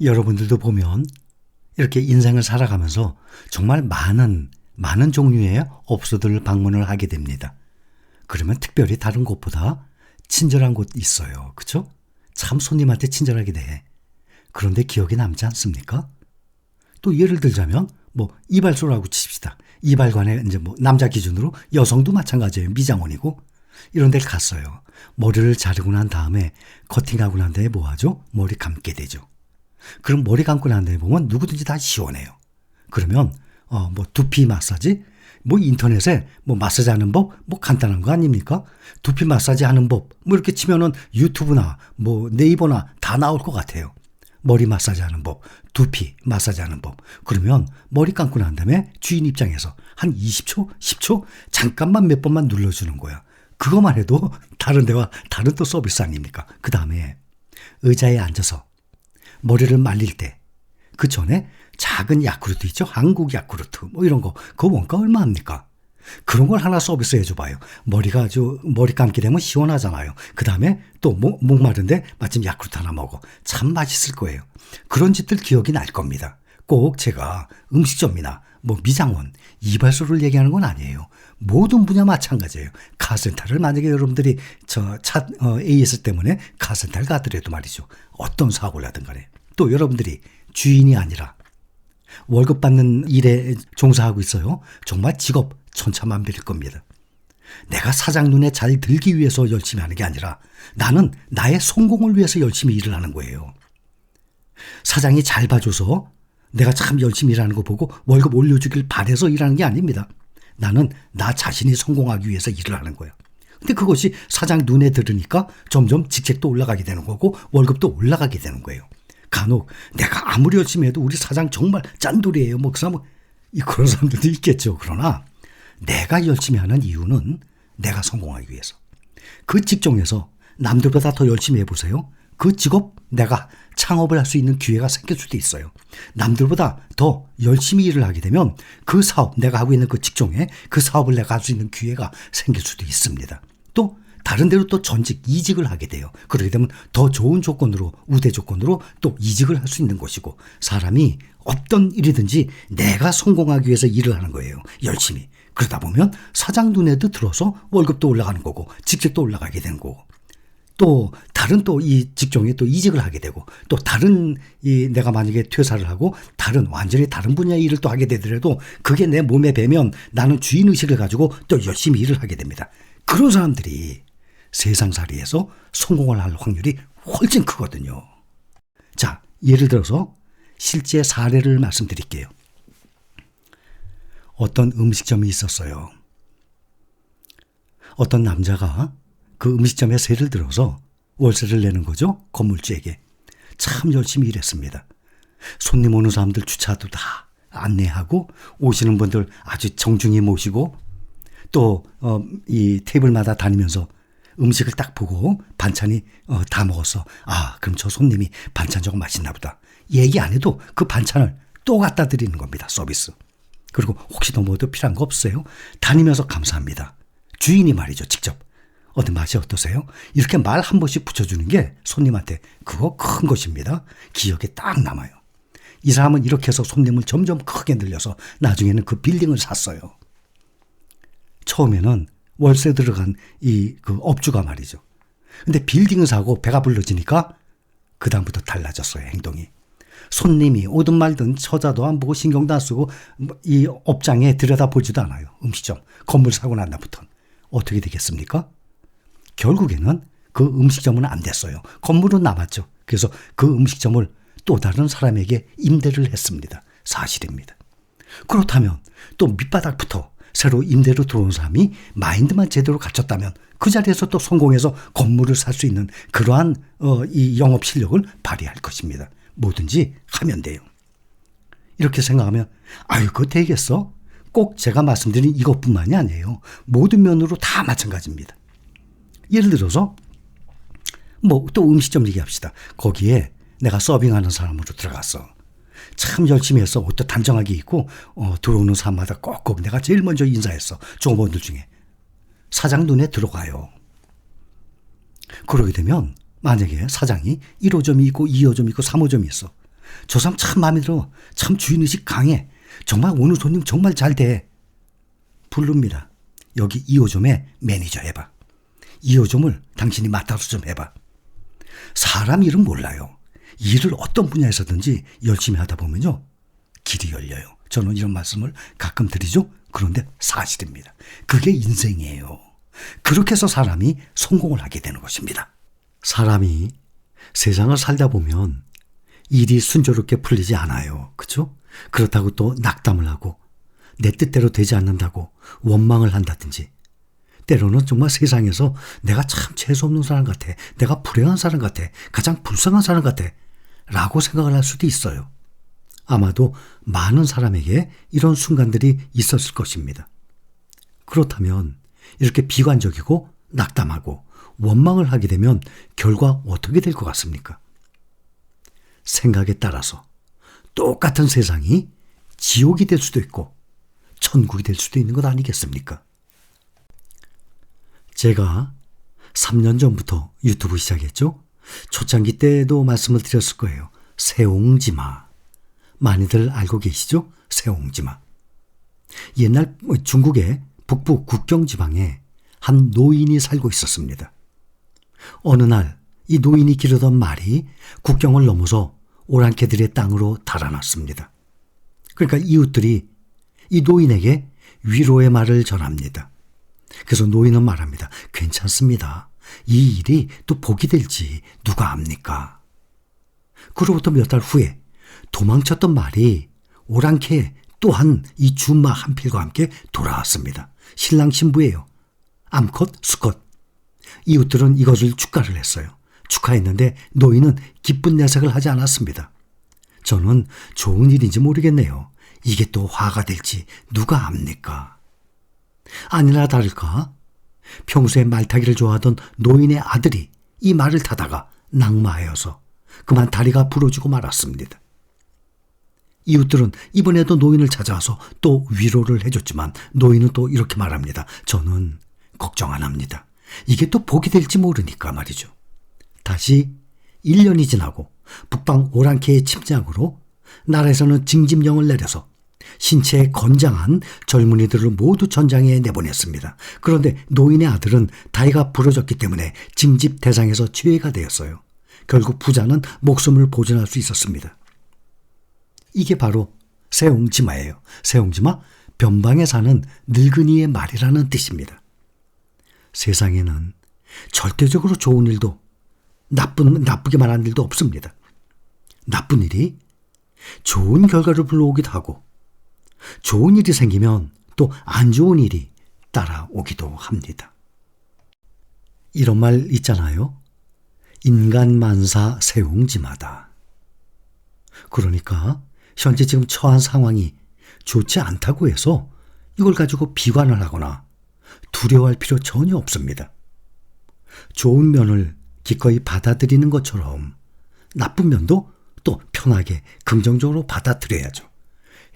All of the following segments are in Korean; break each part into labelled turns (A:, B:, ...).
A: 여러분들도 보면 이렇게 인생을 살아가면서 정말 많은 종류의 업소들을 방문을 하게 됩니다. 그러면 특별히 다른 곳보다 친절한 곳 있어요. 그쵸? 참 손님한테 친절하게 돼. 그런데 기억에 남지 않습니까? 또 예를 들자면 이발소라고 칩시다. 이발관에 이제 남자 기준으로 여성도 마찬가지예요. 미장원이고 이런 데를 갔어요. 머리를 자르고 난 다음에 커팅하고 난 다음에 뭐 하죠? 머리 감게 되죠. 그럼 머리 감고 난 다음에 보면 누구든지 다 시원해요. 그러면 두피 마사지, 인터넷에 마사지 하는 법, 간단한 거 아닙니까? 두피 마사지 하는 법, 이렇게 치면은 유튜브나 네이버나 다 나올 것 같아요. 머리 마사지 하는 법, 두피 마사지 하는 법. 그러면 머리 감고 난 다음에 주인 입장에서 한 20초, 10초 잠깐만 몇 번만 눌러주는 거야. 그것만 해도 다른 데와 다른 또 서비스 아닙니까? 그 다음에 의자에 앉아서 머리를 말릴 때 그 전에 작은 야쿠르트 있죠? 한국 야쿠르트 이런 거 그거 원가 얼마 합니까? 그런 걸 하나 서비스 해줘봐요. 머리가 머리 감게 되면 시원하잖아요. 그 다음에 또 목마른데 마침 야쿠르트 하나 먹어. 참 맛있을 거예요. 그런 짓들 기억이 날 겁니다. 꼭 제가 음식점이나 미장원, 이발소를 얘기하는 건 아니에요. 모든 분야 마찬가지예요. 카센터를 만약에 여러분들이 차 AS 때문에 카센터를 가더라도 말이죠. 어떤 사고를 하든 간에. 또 여러분들이 주인이 아니라 월급 받는 일에 종사하고 있어요. 정말 직업 천차만별일 겁니다. 내가 사장 눈에 잘 들기 위해서 열심히 하는 게 아니라 나는 나의 성공을 위해서 열심히 일을 하는 거예요. 사장이 잘 봐줘서 내가 참 열심히 일하는 거 보고 월급 올려주길 바라서 일하는 게 아닙니다. 나는 나 자신이 성공하기 위해서 일을 하는 거예요. 근데 그것이 사장 눈에 들으니까 점점 직책도 올라가게 되는 거고 월급도 올라가게 되는 거예요. 간혹 내가 아무리 열심히 해도 우리 사장 정말 짠돌이에요. 그런 사람들도 있겠죠. 그러나 내가 열심히 하는 이유는 내가 성공하기 위해서. 그 직종에서 남들보다 더 열심히 해보세요. 그 직업 내가 창업을 할 수 있는 기회가 생길 수도 있어요. 남들보다 더 열심히 일을 하게 되면 그 사업, 내가 하고 있는 그 직종에 그 사업을 내가 할 수 있는 기회가 생길 수도 있습니다. 또 다른 데로 또 전직, 이직을 하게 돼요. 그렇게 되면 더 좋은 조건으로, 우대 조건으로 또 이직을 할 수 있는 것이고 사람이 어떤 일이든지 내가 성공하기 위해서 일을 하는 거예요. 열심히. 그러다 보면 사장 눈에도 들어서 월급도 올라가는 거고 직책도 올라가게 되는 거고 또 다른 또 이 직종에 또 이직을 하게 되고 또 다른 내가 만약에 퇴사를 하고 완전히 다른 분야의 일을 또 하게 되더라도 그게 내 몸에 배면 나는 주인의식을 가지고 또 열심히 일을 하게 됩니다. 그런 사람들이 세상살이에서 성공을 할 확률이 훨씬 크거든요. 자, 예를 들어서 실제 사례를 말씀드릴게요. 어떤 음식점이 있었어요. 어떤 남자가 그 음식점에 세를 들어서 월세를 내는 거죠. 건물주에게. 참 열심히 일했습니다. 손님 오는 사람들 주차도 다 안내하고 오시는 분들 아주 정중히 모시고 또 이 테이블마다 다니면서 음식을 딱 보고 반찬이 다 먹었어. 그럼 저 손님이 반찬 저거 맛있나 보다. 얘기 안 해도 그 반찬을 또 갖다 드리는 겁니다. 서비스. 그리고 혹시 더 필요한 거 없어요? 다니면서 감사합니다. 주인이 말이죠. 직접. 맛이 어떠세요? 이렇게 말 한 번씩 붙여주는 게 손님한테 그거 큰 것입니다. 기억에 딱 남아요. 이 사람은 이렇게 해서 손님을 점점 크게 늘려서 나중에는 그 빌딩을 샀어요. 처음에는 월세 들어간 그 업주가 말이죠. 근데 빌딩을 사고 배가 불러지니까 그다음부터 달라졌어요. 행동이. 손님이 오든 말든 처자도 안 보고 신경도 안 쓰고 이 업장에 들여다보지도 않아요. 음식점. 건물 사고 난 다음부터는. 어떻게 되겠습니까? 결국에는 그 음식점은 안 됐어요. 건물은 남았죠. 그래서 그 음식점을 또 다른 사람에게 임대를 했습니다. 사실입니다. 그렇다면 또 밑바닥부터 새로 임대로 들어온 사람이 마인드만 제대로 갖췄다면 그 자리에서 또 성공해서 건물을 살 수 있는 그러한 이 영업 실력을 발휘할 것입니다. 뭐든지 하면 돼요. 이렇게 생각하면 그거 되겠어? 꼭 제가 말씀드린 이것뿐만이 아니에요. 모든 면으로 다 마찬가지입니다. 예를 들어서 또 음식점 얘기합시다. 거기에 내가 서빙하는 사람으로 들어갔어. 참 열심히 해서 옷도 단정하게 입고 들어오는 사람마다 꼭꼭 내가 제일 먼저 인사했어. 종업원들 중에. 사장 눈에 들어가요. 그러게 되면 만약에 사장이 1호점이 있고 2호점이 있고 3호점이 있어. 저 사람 참 마음에 들어. 참 주인의식 강해. 정말 오늘 손님 정말 잘 돼. 부릅니다. 여기 2호점에 매니저 해봐. 2호점을 당신이 맡아서 좀 해봐. 사람 일은 몰라요. 일을 어떤 분야에서든지 열심히 하다 보면요, 길이 열려요. 저는 이런 말씀을 가끔 드리죠. 그런데 사실입니다. 그게 인생이에요. 그렇게 해서 사람이 성공을 하게 되는 것입니다. 사람이 세상을 살다 보면 일이 순조롭게 풀리지 않아요. 그렇죠? 그렇다고 또 낙담을 하고 내 뜻대로 되지 않는다고 원망을 한다든지, 때로는 정말 세상에서 내가 참 재수없는 사람 같아, 내가 불행한 사람 같아, 가장 불쌍한 사람 같아 라고 생각을 할 수도 있어요. 아마도 많은 사람에게 이런 순간들이 있었을 것입니다. 그렇다면 이렇게 비관적이고 낙담하고 원망을 하게 되면 결과 어떻게 될 것 같습니까? 생각에 따라서 똑같은 세상이 지옥이 될 수도 있고 천국이 될 수도 있는 것 아니겠습니까? 제가 3년 전부터 유튜브 시작했죠. 초창기 때도 말씀을 드렸을 거예요. 세옹지마. 많이들 알고 계시죠? 세옹지마. 옛날 중국의 북부 국경지방에 한 노인이 살고 있었습니다. 어느 날 이 노인이 기르던 말이 국경을 넘어서 오랑캐들의 땅으로 달아났습니다. 그러니까 이웃들이 이 노인에게 위로의 말을 전합니다. 그래서 노인은 말합니다. 괜찮습니다. 이 일이 또 복이 될지 누가 압니까? 그로부터 몇 달 후에 도망쳤던 말이 오랑캐 또한 이 준마 한 필과 함께 돌아왔습니다. 신랑 신부예요. 암컷, 수컷. 이웃들은 이것을 축하를 했어요. 축하했는데 노인은 기쁜 내색을 하지 않았습니다. 저는 좋은 일인지 모르겠네요. 이게 또 화가 될지 누가 압니까? 아니나 다를까 평소에 말타기를 좋아하던 노인의 아들이 이 말을 타다가 낙마하여서 그만 다리가 부러지고 말았습니다. 이웃들은 이번에도 노인을 찾아와서 또 위로를 해줬지만 노인은 또 이렇게 말합니다. 저는 걱정 안 합니다. 이게 또 복이 될지 모르니까 말이죠. 다시 1년이 지나고 북방 오랑캐의 침략으로 나라에서는 징집령을 내려서 신체에 건장한 젊은이들을 모두 전장에 내보냈습니다. 그런데 노인의 아들은 다리가 부러졌기 때문에 징집 대상에서 제외가 되었어요. 결국 부자는 목숨을 보존할 수 있었습니다. 이게 바로 세옹지마예요. 세옹지마, 변방에 사는 늙은이의 말이라는 뜻입니다. 세상에는 절대적으로 좋은 일도 나쁘게 말하는 일도 없습니다. 나쁜 일이 좋은 결과를 불러오기도 하고 좋은 일이 생기면 또 안 좋은 일이 따라오기도 합니다. 이런 말 있잖아요. 인간만사 세옹지마다. 그러니까 현재 지금 처한 상황이 좋지 않다고 해서 이걸 가지고 비관을 하거나 두려워할 필요 전혀 없습니다. 좋은 면을 기꺼이 받아들이는 것처럼 나쁜 면도 또 편하게 긍정적으로 받아들여야죠.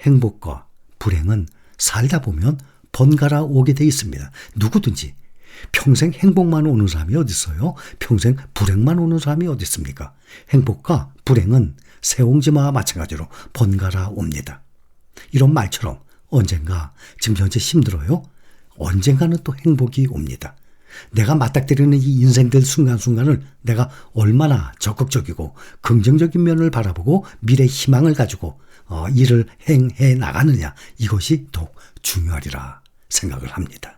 A: 행복과 불행은 살다 보면 번갈아 오게 돼 있습니다. 누구든지 평생 행복만 오는 사람이 어디 있어요? 평생 불행만 오는 사람이 어디 있습니까? 행복과 불행은 세옹지마와 마찬가지로 번갈아 옵니다. 이런 말처럼 언젠가 지금 현재 힘들어요? 언젠가는 또 행복이 옵니다. 내가 맞닥뜨리는 이 인생들 순간순간을 내가 얼마나 적극적이고 긍정적인 면을 바라보고 미래 희망을 가지고 일을 행해 나가느냐, 이것이 더욱 중요하리라 생각을 합니다.